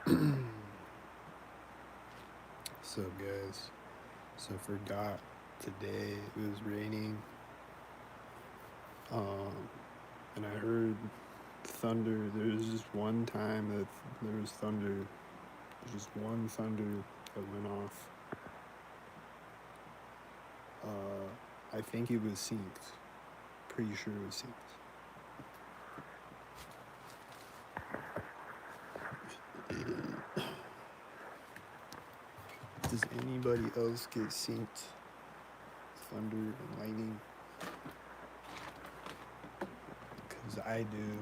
So guys, so forgot today it was raining, um, and I heard thunder. There was just one time that there was thunder. Just one thunder that went off. I think it was synced. Pretty sure it was synced. Does anybody else get synced? Thunder and lightning? Cause I do.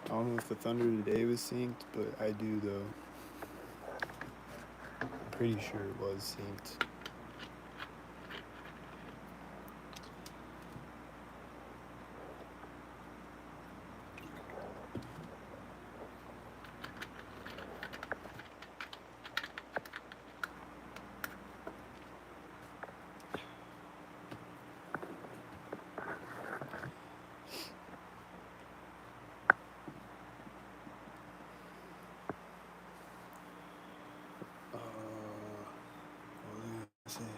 I don't know if the thunder today was synced, but I do though. I'm pretty sure it was synced. What was I gonna say?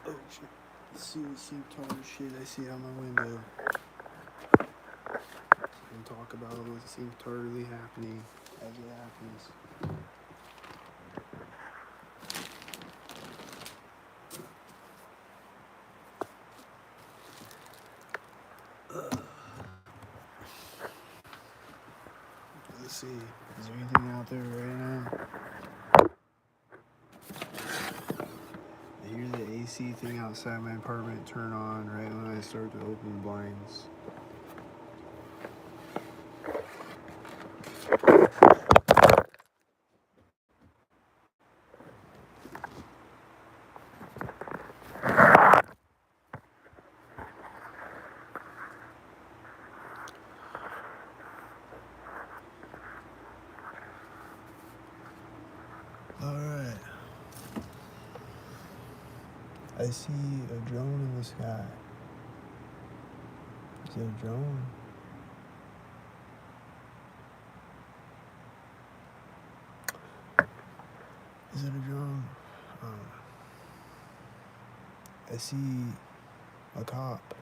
Oh shit. Let's see what synced shit I see out my window. And talk about what's synced happening as it happens. Let's see. Is there anything out there right now? I hear the AC thing outside my apartment turn on right when I start to open blinds. Alright. I see a drone in the sky. Is it a drone? Is it a drone? I see a cop.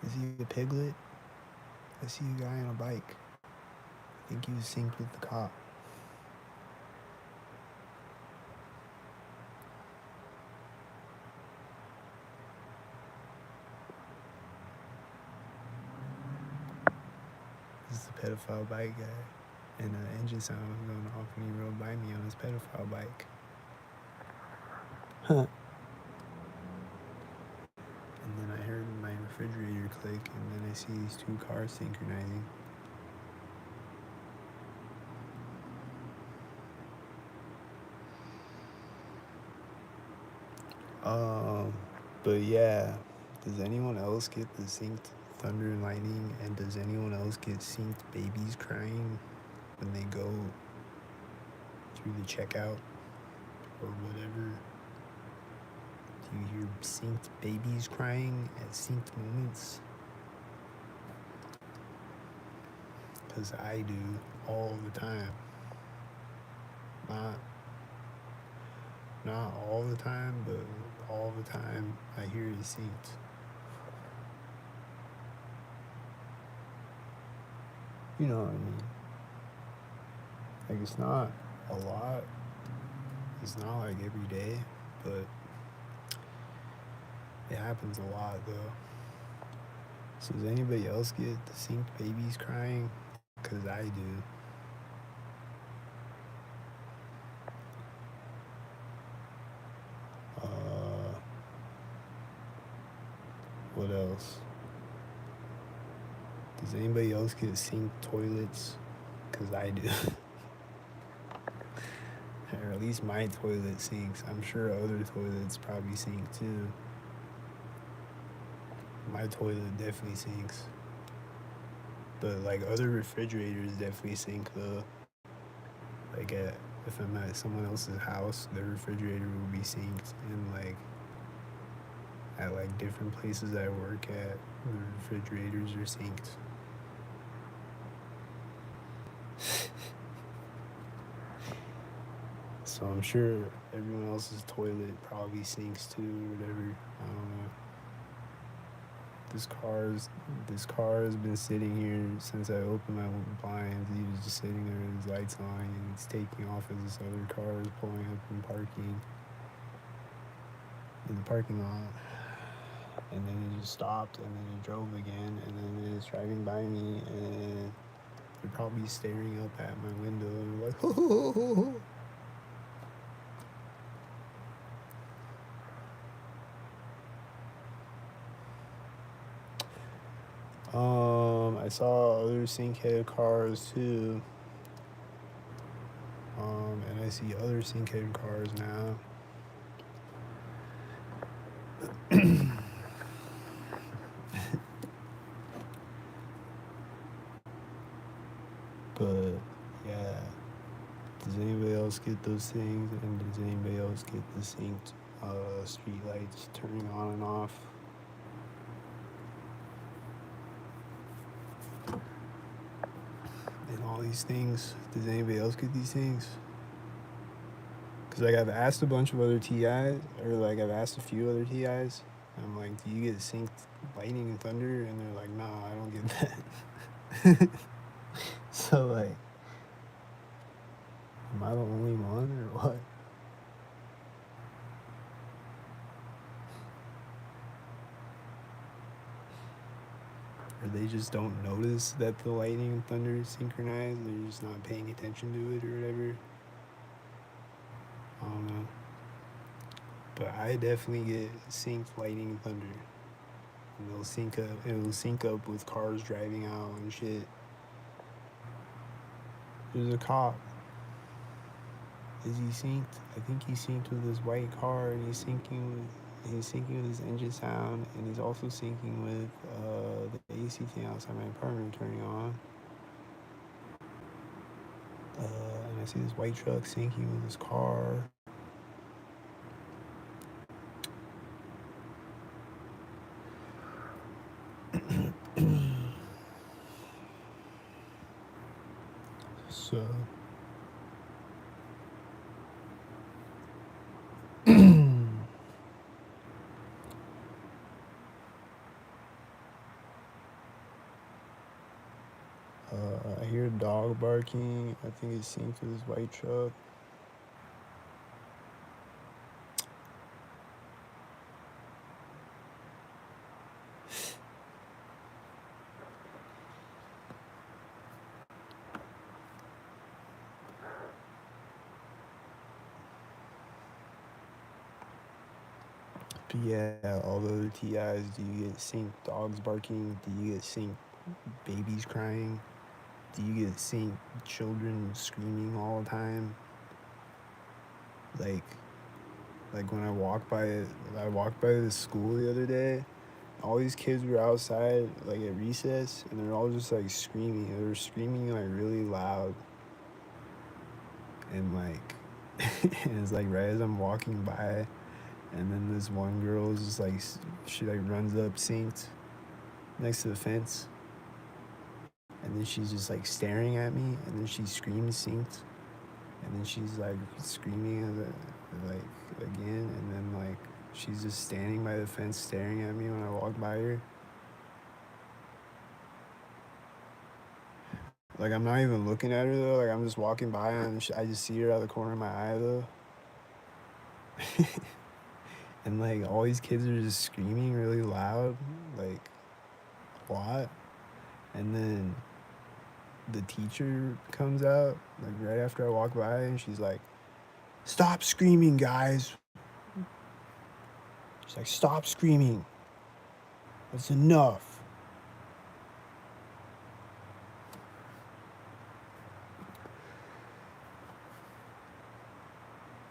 I see a piglet. I see a guy on a bike. I think he was synced with the cop. This is the pedophile bike guy. And the engine sound was going off when he rode by me on his pedophile bike. Huh. And then I heard my refrigerator click, and then I see these two cars synchronizing. But yeah, does anyone else get the synced thunder and lightning? And does anyone else get synced babies crying when they go through the checkout or whatever? Do you hear synced babies crying at synced moments? Because I do all the time. Not all the time, but all the time I hear it synced. You know what I mean? Like, it's not a lot. It's not like every day, but it happens a lot though. So does anybody else get the synced babies crying? Because I do. What else? Does anybody else get synced toilets? Because I do. Or at least my toilet sinks. I'm sure other toilets probably sink too. my toilet definitely sinks. But like other refrigerators definitely sink though. Like if I'm at someone else's house, their refrigerator will be synced, and like at like different places I work at, the refrigerators are synced. So I'm sure everyone else's toilet probably sinks too, or whatever. I don't know. This car has been sitting here since I opened my blinds. He was just sitting there with his lights on, and it's taking off as this other car is pulling up and parking in the parking lot. And then he just stopped, and then he drove again, and then it's driving by me, and they're probably staring up at my window and like, ho, ho, ho, ho, ho. I saw other synchead cars too. And I see other synchead cars now. But yeah, does anybody else get those things? And does anybody else get the synced street lights turning on and off? And all these things. Does anybody else get these things? Because like I've asked a bunch of other TIs, or like I've asked a few other TIs. And I'm like, do you get synced lightning and thunder? And they're like, nah, I don't get that. So like, am I the only one or what? Or they just don't notice that the lightning and thunder is synchronized. They're just not paying attention to it or whatever. I don't know. But I definitely get synced lightning and thunder. And they'll sync up. It'll sync up with cars driving out and shit. There's a cop. Is he synced? I think he's synced with his white car, and he's syncing with his engine sound, and he's also syncing with the AC thing outside my apartment turning on. And I see this white truck syncing with his car. So I hear a dog barking. I think it's synced with his white truck. But yeah, all the other TIs, do you get synced dogs barking? Do you get synced babies crying? Do you get synced children screaming all the time? Like when I walked by this school the other day. All these kids were outside like at recess, and they're all just like screaming. They were screaming like really loud, and like and it's like right as I'm walking by, and then this one girl is just like she like runs up synced next to the fence, and then she's just like staring at me, and then she screams synced, and then she's like screaming like again, and then like she's just standing by the fence staring at me when I walk by her. Like I'm not even looking at her though. Like I'm just walking by and I just see her out of the corner of my eye though. And like all these kids are just screaming really loud, like a lot. And then the teacher comes out like right after I walk by, and she's like, "Stop screaming, guys." She's like, "Stop screaming. That's enough."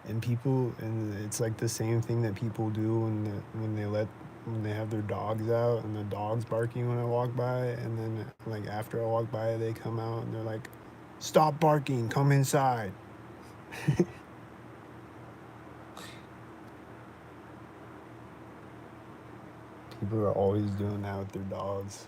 And it's like the same thing that people do when they let when they have their dogs out and the dog's barking when I walk by, and then like after I walk by, they come out and they're like, "Stop barking, come inside." People are always doing that with their dogs.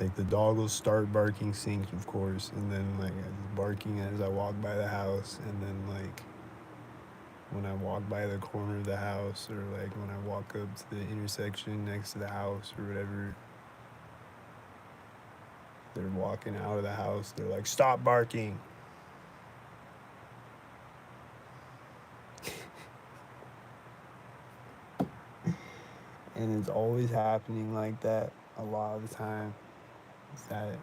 Like the dog will start barking synckt, of course, and then like barking as I walk by the house, and then like when I walk by the corner of the house, or like when I walk up to the intersection next to the house or whatever, they're walking out of the house, they're like, "Stop barking." And it's always happening like that a lot of the time. That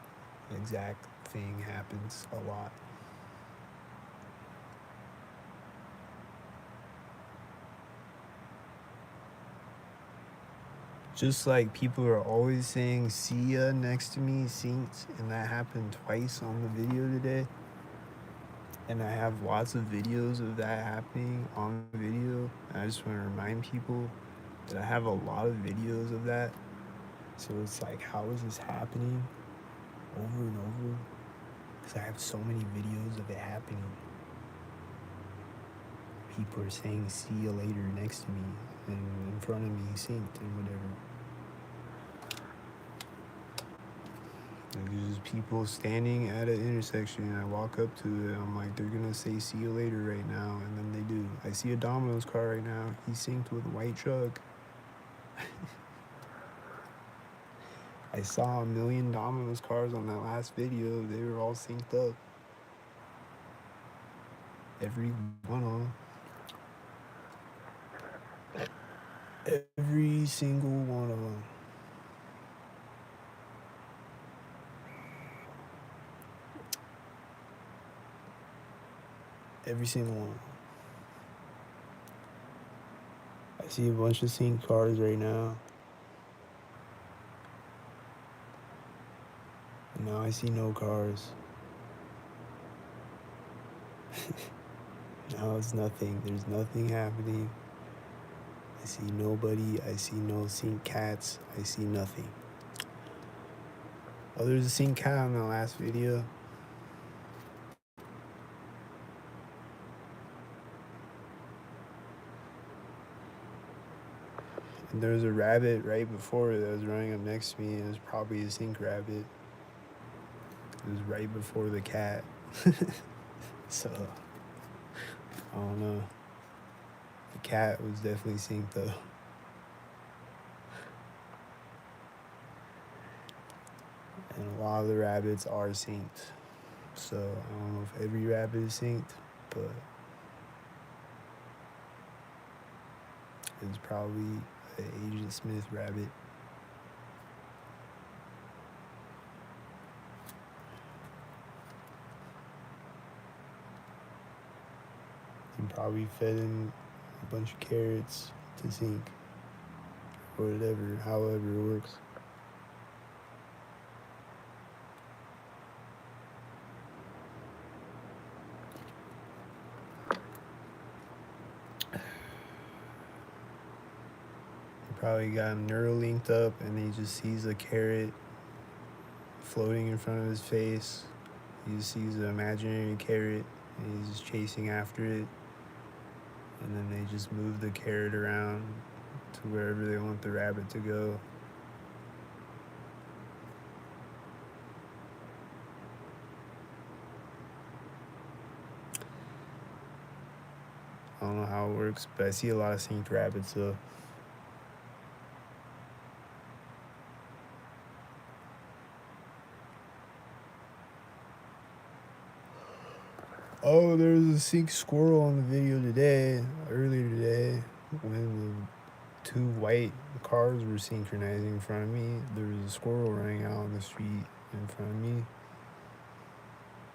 exact thing happens a lot. Just like people are always saying "see ya" next to me, synckt, and that happened twice on the video today. And I have lots of videos of that happening on video. And I just want to remind people that I have a lot of videos of that. So it's like, how is this happening over and over? Because I have so many videos of it happening. People are saying "see you later" next to me and in front of me, synckt and whatever. Like, there's just people standing at an intersection, and I walk up to it. I'm like, they're gonna say "see you later" right now, and then they do. I see a Domino's car right now. He's synckt with a white truck. I saw a million Domino's cars on that last video. They were all synced up. Every one of them. Every single one of them. Every single one. I see a bunch of synced cars right now. And now I see no cars. Now it's nothing. There's nothing happening. I see nobody. I see no synckt cats. I see nothing. Oh, there's a synckt cat on the last video. And there was a rabbit right before it that was running up next to me. It was probably a synckt rabbit. It was right before the cat. So, I don't know. The cat was definitely synckt though. And a lot of the rabbits are synckt. So, I don't know if every rabbit is synckt, but it's probably an Agent Smith rabbit. And probably fed him a bunch of carrots to synckt. Or whatever, however it works. He probably got him Neuralinked up, and he just sees a carrot floating in front of his face. He just sees an imaginary carrot, and he's just chasing after it. And then they just move the carrot around to wherever they want the rabbit to go. I don't know how it works, but I see a lot of synckt rabbits though. Oh, there was a synckt squirrel on the video today, earlier today, when the two white cars were synchronizing in front of me. There was a squirrel running out on the street in front of me,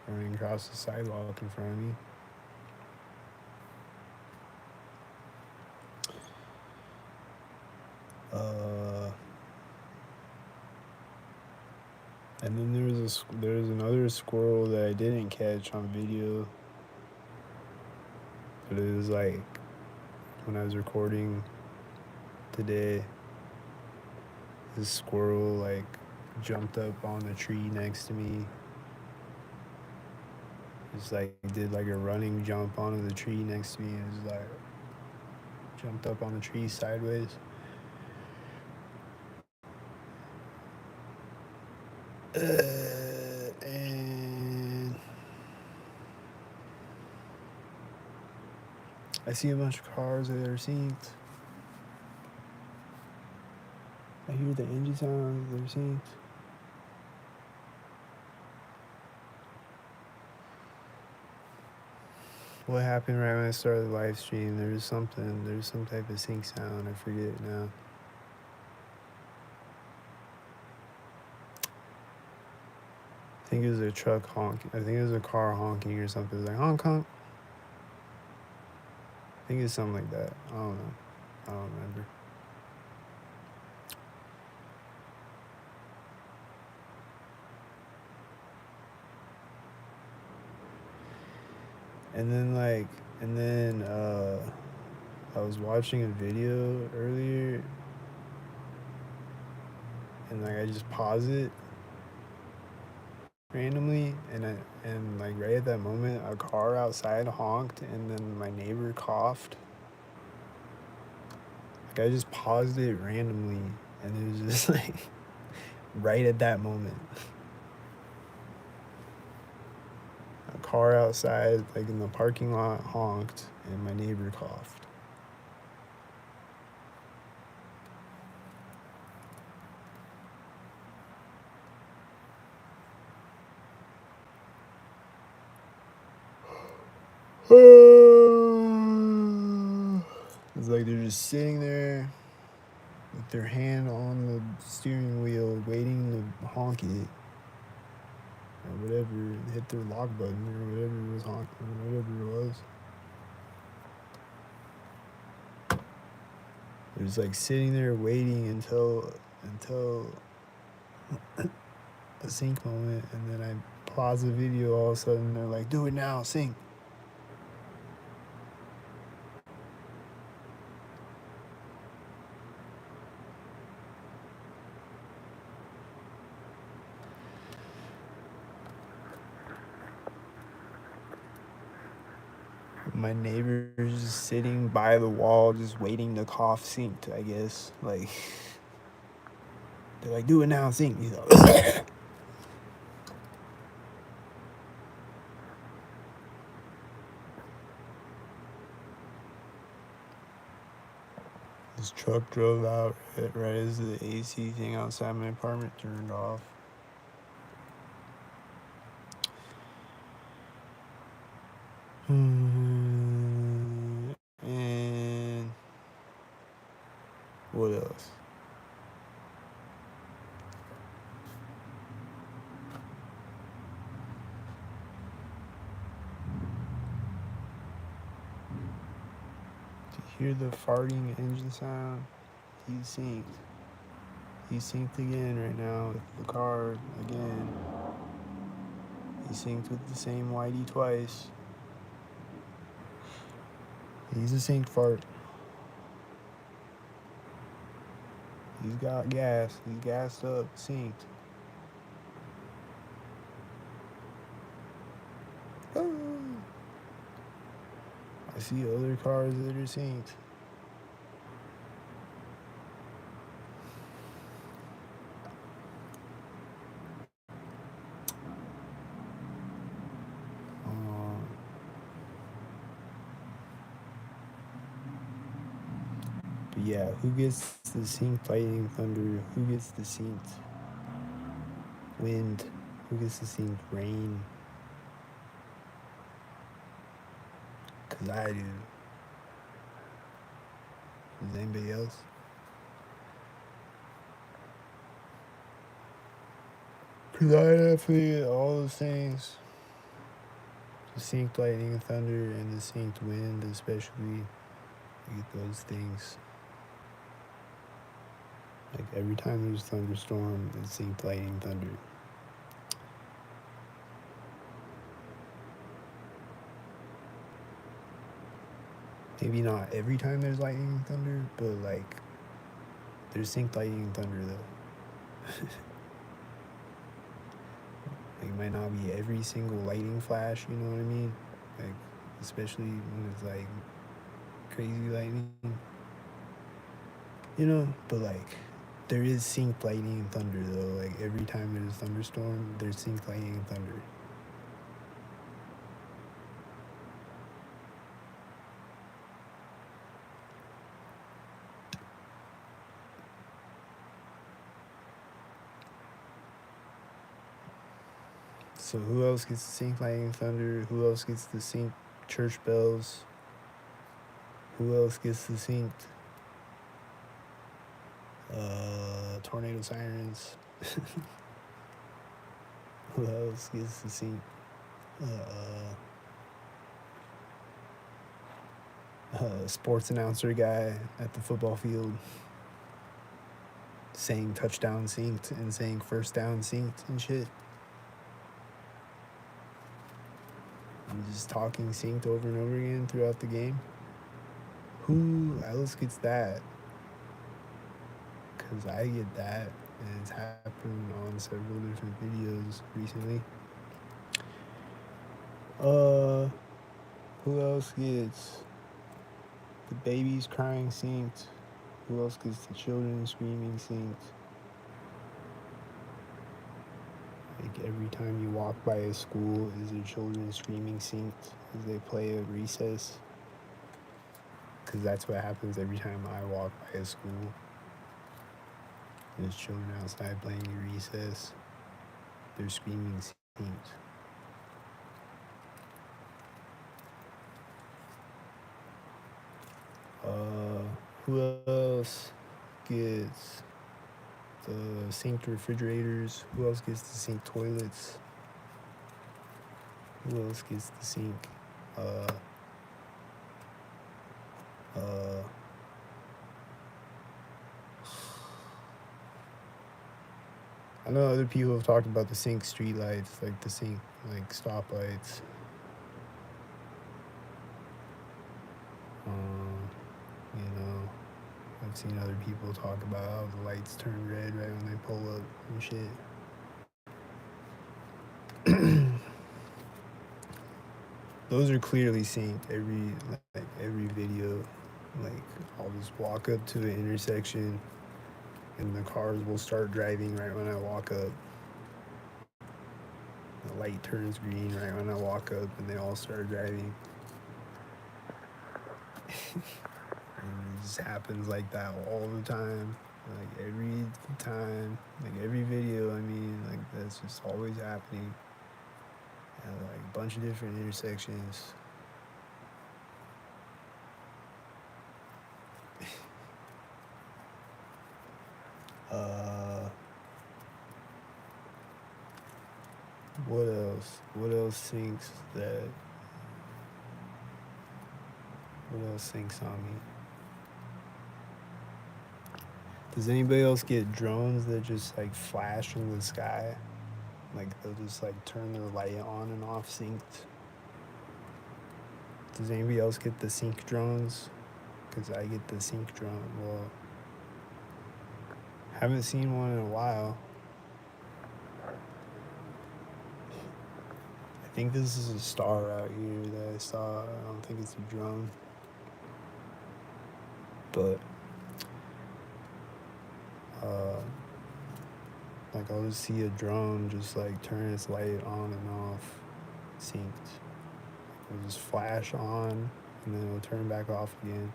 running across the sidewalk in front of me. And then there was another squirrel that I didn't catch on video. But it was like when I was recording today, this squirrel like jumped up on the tree next to me. Just like did like a running jump onto the tree next to me. It was like jumped up on the tree sideways. And I see a bunch of cars that are synced. I hear the engine sounds, they're synced. What happened right when I started the live stream? There's some type of sync sound. I forget it now. I think it was a truck honking. I think it was a car honking or something. It was like honk honk. I think it's something like that. I don't know. I don't remember. And then I was watching a video earlier, and like I just paused it randomly, and like right at that moment, a car outside honked, and then my neighbor coughed. Like I just paused it randomly, and it was just like right at that moment. A car outside, like in the parking lot, honked, and my neighbor coughed. It's like they're just sitting there with their hand on the steering wheel, waiting to honk it, or whatever, hit their lock button, or whatever it was honking, or whatever it was. They're just like sitting there waiting until a sync moment, and then I pause the video. All of a sudden, they're like, "Do it now, sync." My neighbor's just sitting by the wall, just waiting to cough synced, I guess. Like, they're like, "Do it now, sync." He's like, this truck drove out right as the AC thing outside my apartment turned off. And what else? Do you hear the farting engine sound? He's synced. He's synced again right now with the car again. He's synced with the same whitey twice. He's a synced fart. He's got gas. He's gassed up, synced. I see other cars that are synced. But yeah, who gets the synced lightning thunder? Who gets the synced wind? Who gets the synced rain? Cause I do. Does anybody else? Cause I definitely get all those things. The synced lightning and thunder and the synced wind especially. I get those things. Like every time there's a thunderstorm, it's synced lightning thunder. Maybe not every time there's lightning and thunder, but like there's synced lightning and thunder though. Like it might not be every single lightning flash, you know what I mean? Like especially when it's like crazy lightning, you know. But like there is synced lightning and thunder though. Like every time there's a thunderstorm, there's synced lightning and thunder. So who else gets to sync lightning and thunder? Who else gets to sync church bells? Who else gets to sync tornado sirens? Who else gets to sync sports announcer guy at the football field saying touchdown synced and saying first down synced and shit? And just talking synced over and over again throughout the game? Who else gets that? Because I get that, and it's happened on several different videos recently. Who else gets the babies crying synced? Who else gets the children screaming synced? Like every time you walk by a school, is there children screaming synced as they play at recess? Because that's what happens every time I walk by a school. There's children outside playing at recess. They're screaming synced. Who else gets the synced refrigerators? Who else gets the synced toilets? Who else gets the sync? I know other people have talked about the sync street lights, like the sync like stoplights. You know, I've seen other people talk about how the lights turn red right when they pull up and shit. Those are clearly synced every video. Like I'll just walk up to an intersection and the cars will start driving right when I walk up. The light turns green right when I walk up and they all start driving. And it just happens like that all the time. Like every time, like every video, I mean, like that's just always happening at like a bunch of different intersections. What else? What else thinks that? What else thinks on me? Does anybody else get drones that just like flash in the sky? Like they'll just like turn their light on and off synced? Does anybody else get the sync drones? Because I get the sync drone. Well, haven't seen one in a while. I think this is a star out here that I saw. I don't think it's a drone. But like I'll just see a drone just like turn its light on and off synced. It'll just flash on and then it'll turn back off again.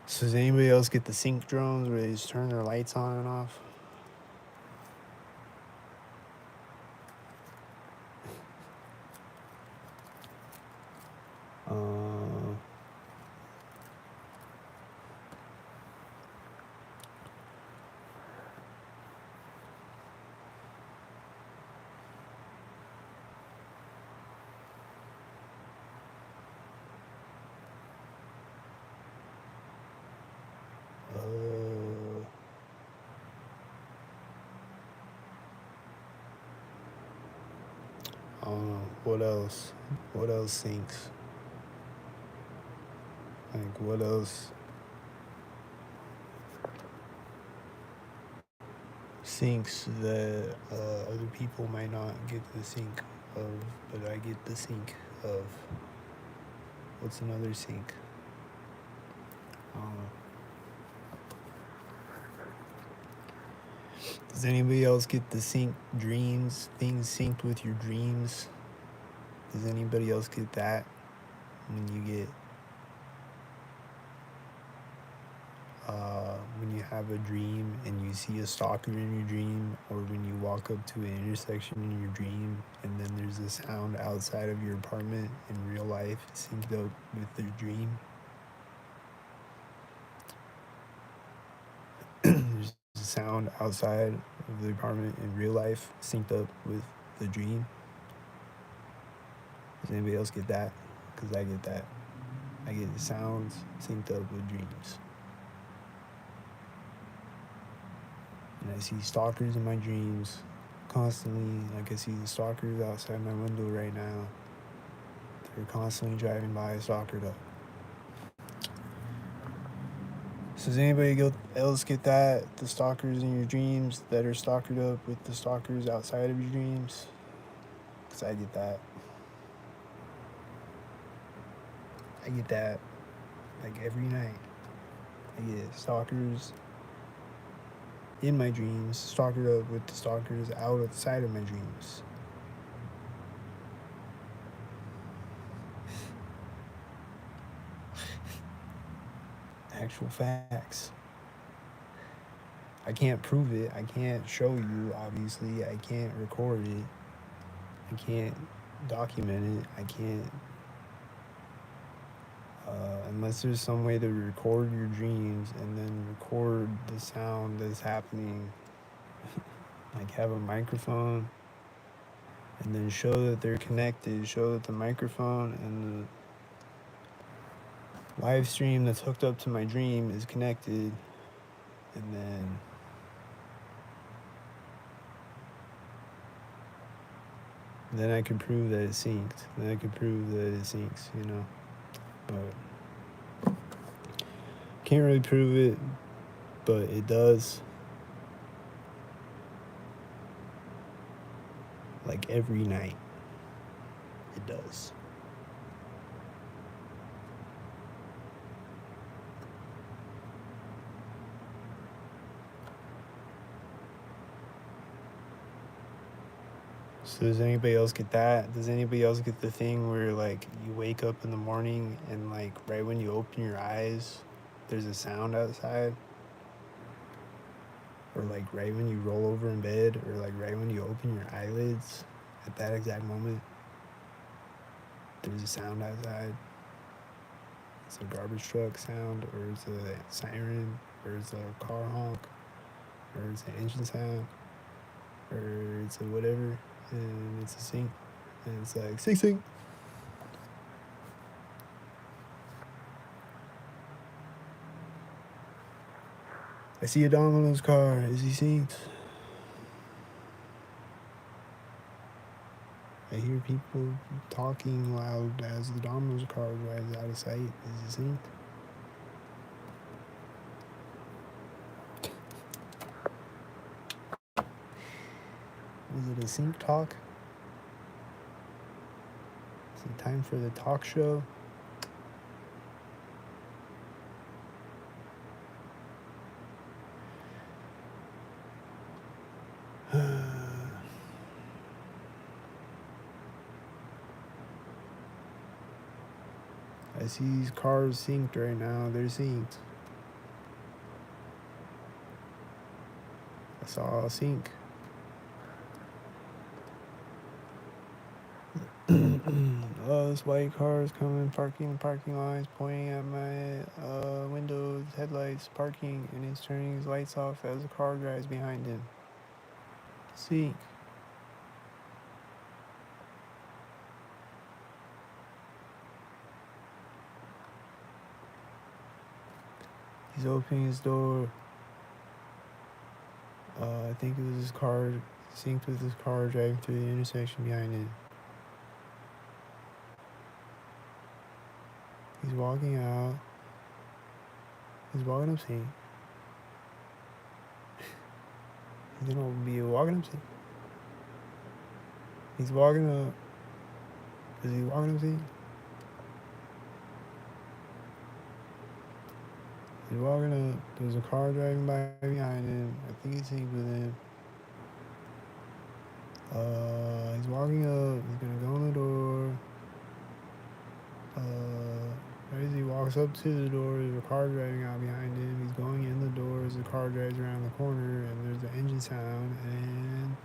So does anybody else get the sync drones where they just turn their lights on and off? What else? What else syncs? Like, what else syncs that other people might not get the sync of, but I get the sync of? What's another sync? Does anybody else get the sync dreams? Things synced with your dreams? Does anybody else get that? When you have a dream and you see a stalker in your dream, or when you walk up to an intersection in your dream and then there's a sound outside of your apartment in real life synced up with the dream. There's a sound outside of the apartment in real life synced up with the dream. Does anybody else get that? Because I get that. I get sounds synced up with dreams. And I see stalkers in my dreams constantly. Like, I see the stalkers outside my window right now. They're constantly driving by, stalkered up. So does anybody else get that? The stalkers in your dreams that are stalkered up with the stalkers outside of your dreams? Because I get that. I get that like every night. I get stalkers in my dreams, stalkered up with the stalkers outside of my dreams. Actual facts. I can't prove it. I can't show you, obviously. I can't record it. I can't document it. I can't. Unless there's some way to record your dreams and then record the sound that's happening. Like, have a microphone and then show that they're connected. Show that the microphone and the live stream that's hooked up to my dream is connected. And then I can prove that it's synced. Then I can prove that it syncs, you know. But can't really prove it, but it does. Like every night, it does. So does anybody else get that? Does anybody else get the thing where, like, you wake up in the morning and, like, right when you open your eyes, there's a sound outside? Or, like, right when you roll over in bed, or, like, right when you open your eyelids, at that exact moment, there's a sound outside? It's a garbage truck sound, or it's a siren, or it's a car honk, or it's an engine sound, or it's a whatever, and it's a sync, and it's like, sync, sync. I see a Domino's car. Is he synced? I hear people talking loud as the Domino's car drives out of sight. Is he synced? Is it a sync talk? Is it time for the talk show? I see these cars synced right now. They're synced. I saw a sync. Oh, this white car is coming, parking lines, pointing at my windows, headlights, parking, and he's turning his lights off as the car drives behind him. Sync. He's opening his door. I think it was his car, synced with his car driving through the intersection behind him. He's walking out. He's walking up synced. He's gonna be walking up synced. He's walking up. Is he walking up synced? He's walking up. There's a car driving by behind him. I think he's synced with him. He's walking up. He's gonna go in the door. Right as he walks up to the door, there's a car driving out behind him. He's going in the door as the car drives around the corner, and there's the engine sound, and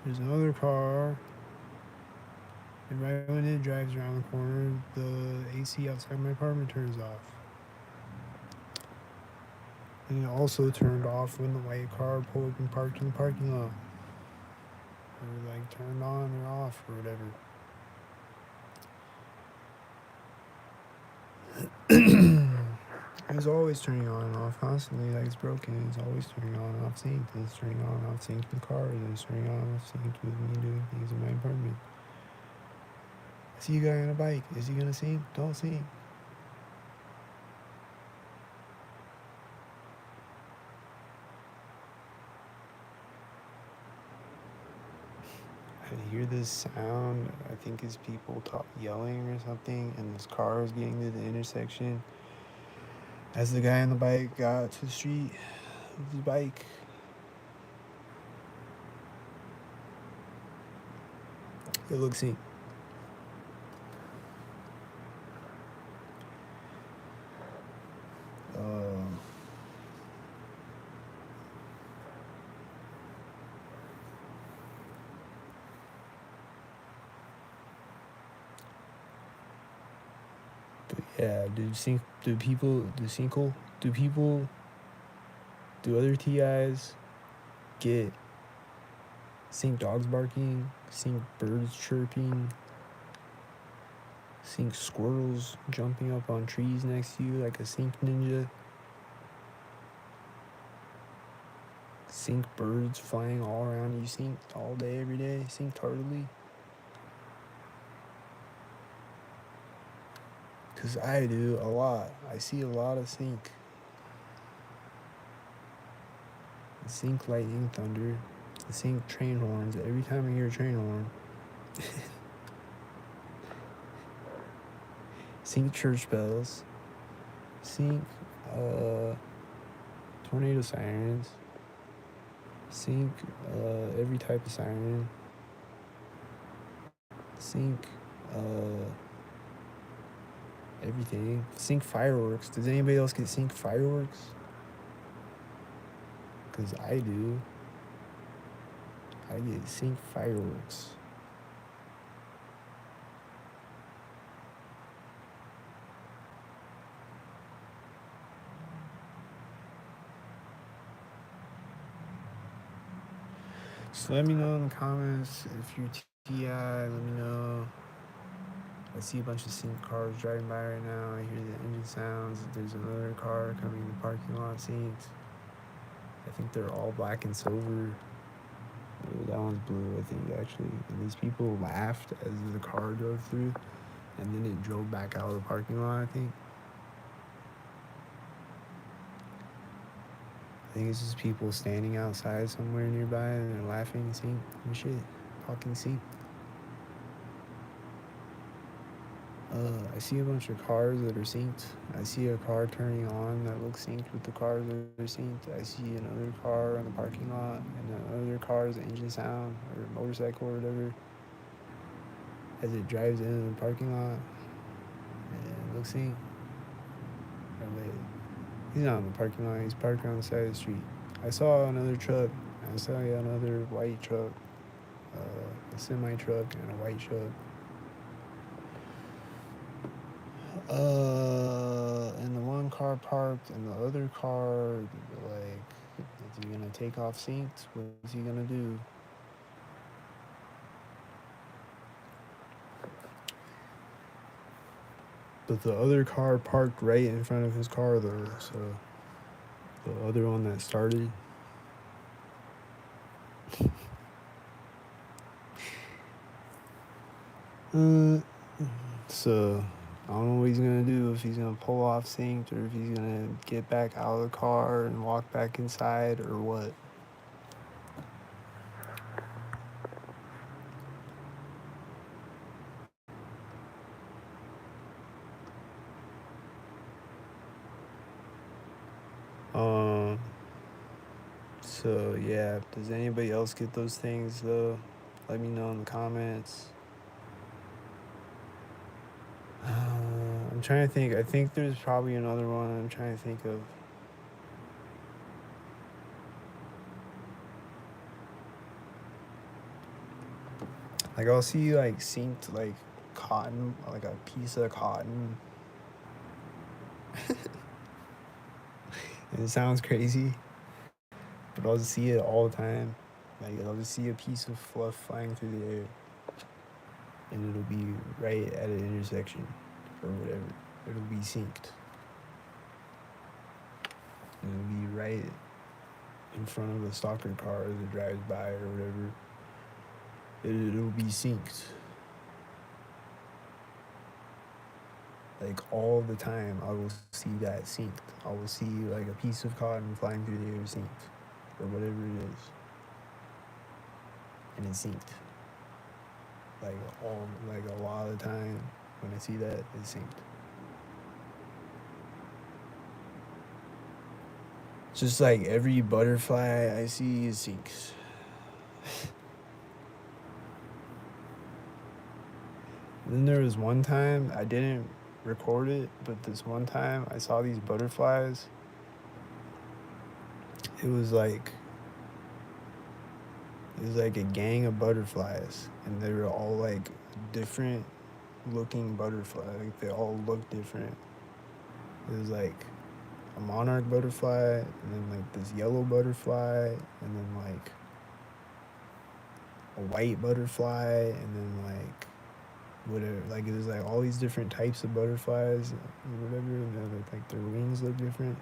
there's another car. And right when it drives around the corner, the AC outside my apartment turns off. And it also turned off when the white car pulled up and parked in the parking lot. Or like turned on or off or whatever. It's always turning on and off constantly, like it's broken. It's always turning on and off synced. It's turning on and off synced with cars. And it's turning on and off synced with me doing things in my apartment. I see a guy on a bike. Is he gonna sync? Don't sync. I hear this sound. I think it's people yelling or something, and this car is getting to the intersection. As the guy on the bike got to the street with his bike, it looks synced. But yeah, do other TIs get synced dogs barking, synced birds chirping, synced squirrels jumping up on trees next to you like a synced ninja, synced birds flying all around you, synced all day, every day, synced heartily? Because I do a lot. I see a lot of sync. Sync lightning, thunder, sync train horns. Every time I hear a train horn, sync church bells, sync tornado sirens, sync every type of siren, sync everything, sync fireworks. Does anybody else get sync fireworks? Because I do. I get sync fireworks. So let me know in the comments if you're TI. Let me know. I see a bunch of sync cars driving by right now. I hear the engine sounds. There's another car coming in the parking lot synced. I think they're all black and silver. That one's blue, I think, actually. And these people laughed as the car drove through, and then it drove back out of the parking lot, I think. I think it's just people standing outside somewhere nearby, and they're laughing and synced and shit. Talking synced. I see a bunch of cars that are synced. I see a car turning on that looks synced with the cars that are synced. I see another car in the parking lot, and another car's engine sound or motorcycle or whatever as it drives into the parking lot, and it looks synced. Or wait, he's not in the parking lot. He's parked on the side of the street. I saw another truck. I saw another white truck, a semi truck, and a white truck. And the one car parked, and the other car, like, is he gonna take off synced? What is he gonna do? But the other car parked right in front of his car, though, so the other one that started. So I don't know what he's gonna do, if he's gonna pull off synced or if he's gonna get back out of the car and walk back inside or what. Um, so yeah, does anybody else get those things though? Let me know in the comments. I'm trying to think. I think there's probably another one I'm trying to think of. Like I'll see like synced like cotton, like a piece of cotton. And it sounds crazy, but I'll just see it all the time. Like I'll just see a piece of fluff flying through the air, and it'll be right at an intersection or whatever. It'll be synced. And it'll be right in front of a stalker car that drives by or whatever. It'll be synced. Like all the time, I will see that synced. I will see like a piece of cotton flying through the air synced, or whatever it is, and it's synced. Like a lot of the time when I see that, it's synced. Just like every butterfly I see is synced. Then there was one time I didn't record it, but this one time I saw these butterflies. It was like a gang of butterflies, and they were all like different looking butterflies. Like they all looked different. It was like a monarch butterfly, and then like this yellow butterfly, and then like a white butterfly, and then like whatever. Like it was like all these different types of butterflies, or whatever. And then like their wings look different.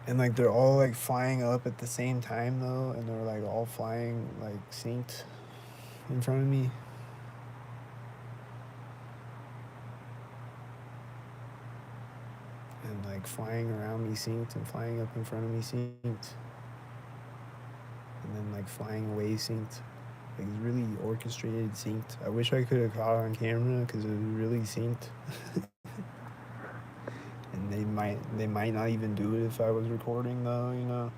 And like they're all like flying up at the same time though, and they're like all flying like synced in front of me. And like flying around me synced and flying up in front of me synced. And then like flying away synced. Like it's really orchestrated synced. I wish I could have caught it on camera because it was really synced. And they might not even do it if I was recording though, you know.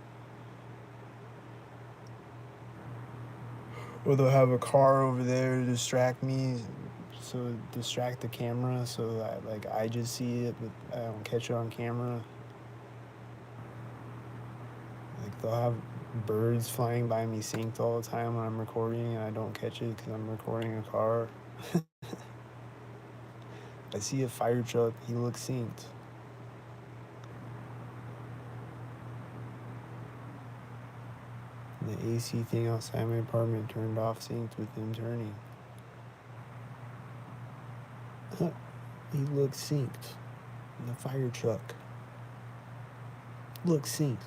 Or they'll have a car over there to distract me, so distract the camera so that like I just see it but I don't catch it on camera. Like they'll have birds flying by me synced all the time when I'm recording and I don't catch it because I'm recording a car. I see a fire truck, he looks synced. And the AC thing outside my apartment turned off synced with him turning. He looks synced. And the fire truck looks synced.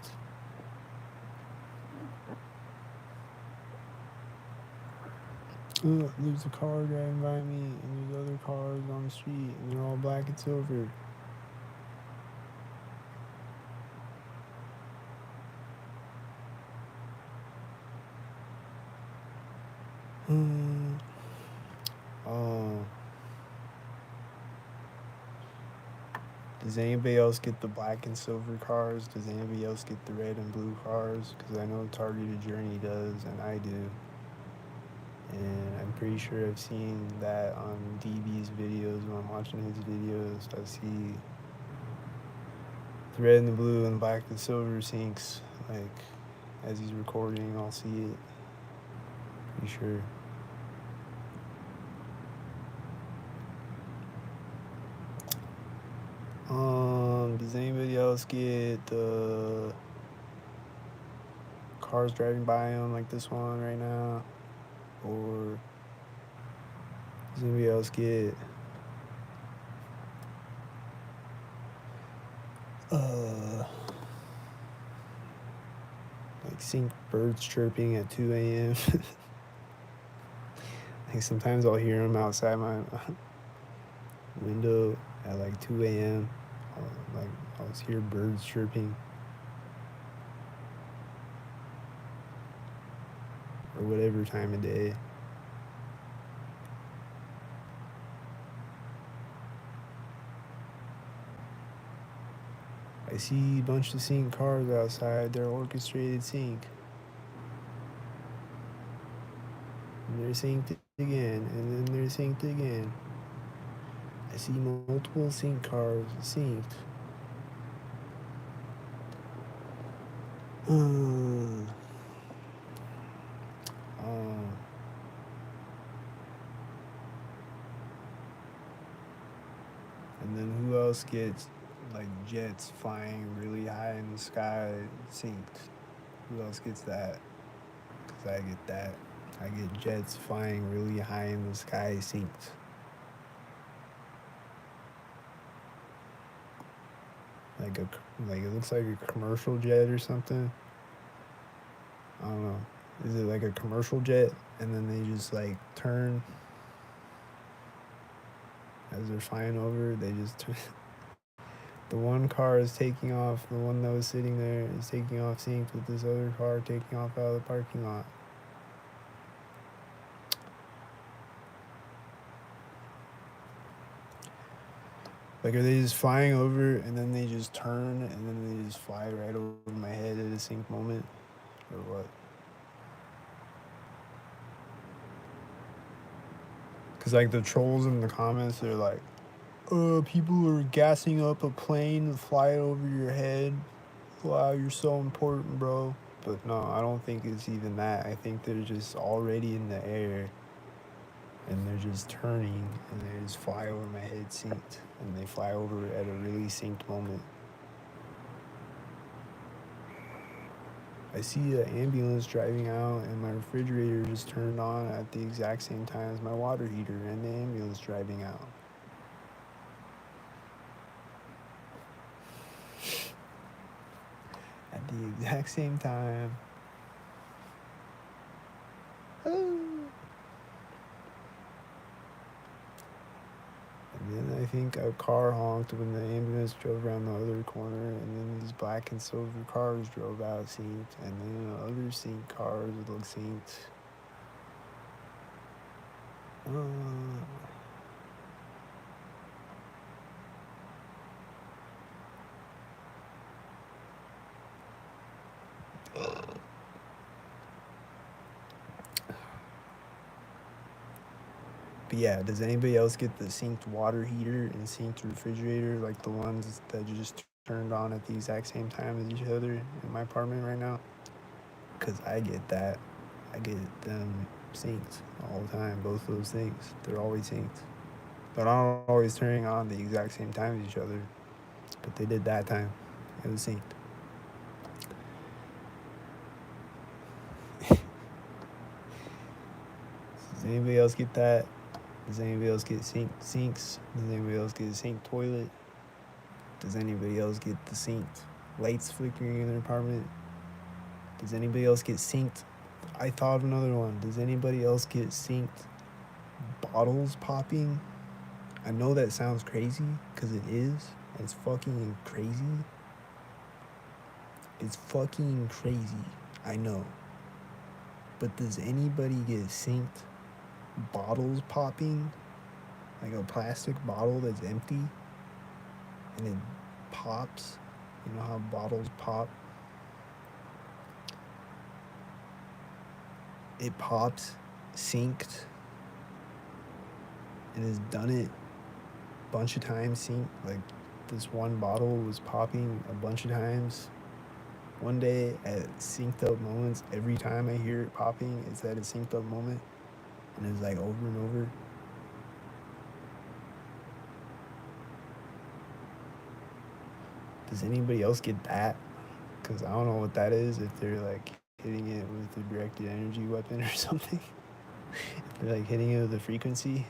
There's a car driving by me, and there's other cars on the street, and they're all black and silver. Oh. Does anybody else get the black and silver cars? Does anybody else get the red and blue cars? Because I know Targeted Journey does, and I do. And I'm pretty sure I've seen that on DB's videos. When I'm watching his videos, I see the red and the blue and the black and silver syncs. Like, as he's recording, I'll see it. Pretty sure. Does anybody else get the cars driving by him like this one right now? Or does anybody else get like sync birds chirping at 2 a.m.? Like sometimes I'll hear them outside my window at like 2 a.m. Like I was hear birds chirping or whatever time of day. I see a bunch of synced cars outside. They're orchestrated sync. And they're synced again, and then they're synced again. I see multiple sync cars synced. Um, and then who else gets like jets flying really high in the sky synced? Who else gets that? Because I get that. I get jets flying really high in the sky synced. Like it looks like a commercial jet or something. I don't know. Is it like a commercial jet and then they just like turn as they're flying over? They just turn. The one car is taking off. The one that was sitting there is taking off synced with this other car taking off out of the parking lot. Like, are they just flying over and then they just turn and then they just fly right over my head at a sync moment? Or what? Because, like, the trolls in the comments, they're like, people are gassing up a plane to fly over your head. Wow, you're so important, bro. But no, I don't think it's even that. I think they're just already in the air and they're just turning and they just fly over my head synced. And they fly over at a really synced moment. I see an ambulance driving out and my refrigerator just turned on at the exact same time as my water heater and the ambulance driving out. At the exact same time. And then I think a car honked when the ambulance drove around the other corner, and then these black and silver cars drove out synced, and then other synced cars looked synced. But yeah, does anybody else get the synced water heater and synced refrigerator, like the ones that you just turned on at the exact same time as each other in my apartment right now? Because I get that. I get them synced all the time, both of those things. They're always synced. But I'm not always turning on the exact same time as each other. But they did that time. It was synced. Does anybody else get that? Does anybody else get sinks? Does anybody else get a sink toilet? Does anybody else get the synced lights flickering in their apartment? Does anybody else get synced? I thought of another one. Does anybody else get synced bottles popping? I know that sounds crazy, because it is. It's fucking crazy. It's fucking crazy. I know. But does anybody get synced bottles popping? Like a plastic bottle that's empty and it pops. You know how bottles pop? It pops, synced, and has done it a bunch of times. Synced. Like this one bottle was popping a bunch of times. One day at synced up moments, every time I hear it popping, it's at a synced up moment. And it's like over and over. Does anybody else get that? Because I don't know what that is, if they're like hitting it with a directed energy weapon or something. If they're like hitting it with a frequency.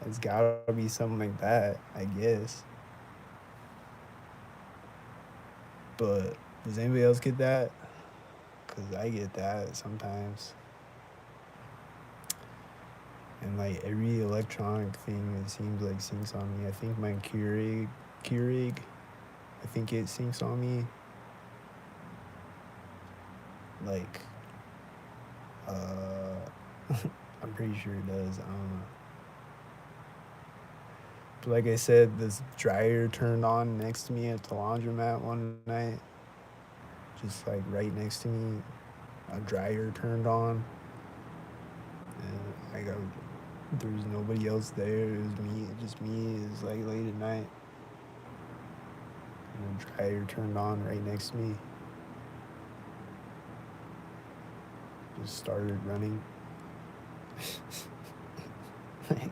It's gotta be something like that, I guess. But does anybody else get that? Because I get that sometimes. And like every electronic thing, it seems like syncs on me. I think my Keurig, I think it syncs on me. Like, I'm pretty sure it does. I don't know. But like I said, this dryer turned on next to me at the laundromat one night. Just like right next to me, a dryer turned on. And there was nobody else there. It was me, just me. It was like late at night. And the dryer turned on right next to me. Just started running. I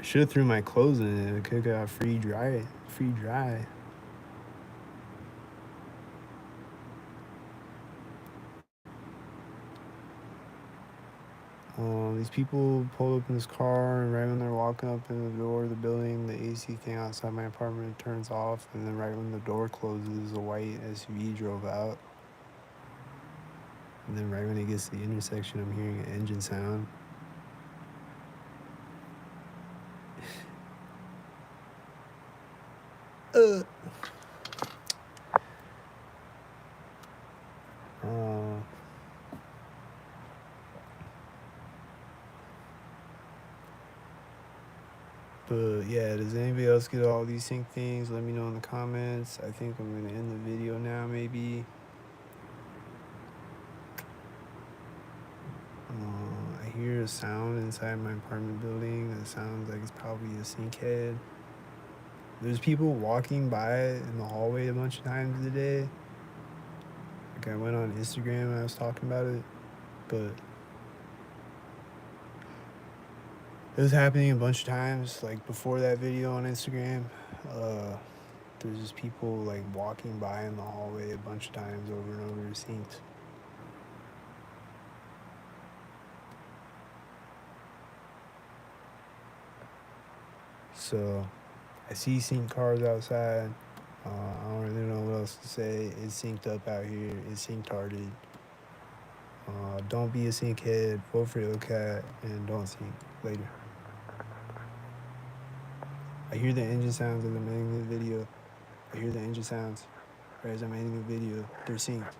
should have threw my clothes in it. I could have got free dry. These people pulled up in this car, and right when they're walking up in the door of the building, the AC thing outside my apartment turns off, and then right when the door closes, a white SUV drove out. And then right when it gets to the intersection, I'm hearing an engine sound. Uh. But yeah, does anybody else get all these sync things? Let me know in the comments. I think I'm gonna end the video now, maybe. I hear a sound inside my apartment building. It sounds like it's probably a sink head. There's people walking by in the hallway a bunch of times today. Like I went on Instagram and I was talking about it, but it was happening a bunch of times. Like before that video on Instagram, there's just people like walking by in the hallway a bunch of times over and over, synced. So I see synced cars outside. I don't really know what else to say. It's synced up out here. It's synced hearted. Don't be a sync head. Vote for your cat and don't sync. Later. I hear the engine sounds as I'm editing the video. I hear the engine sounds as I'm editing the video. They're synced.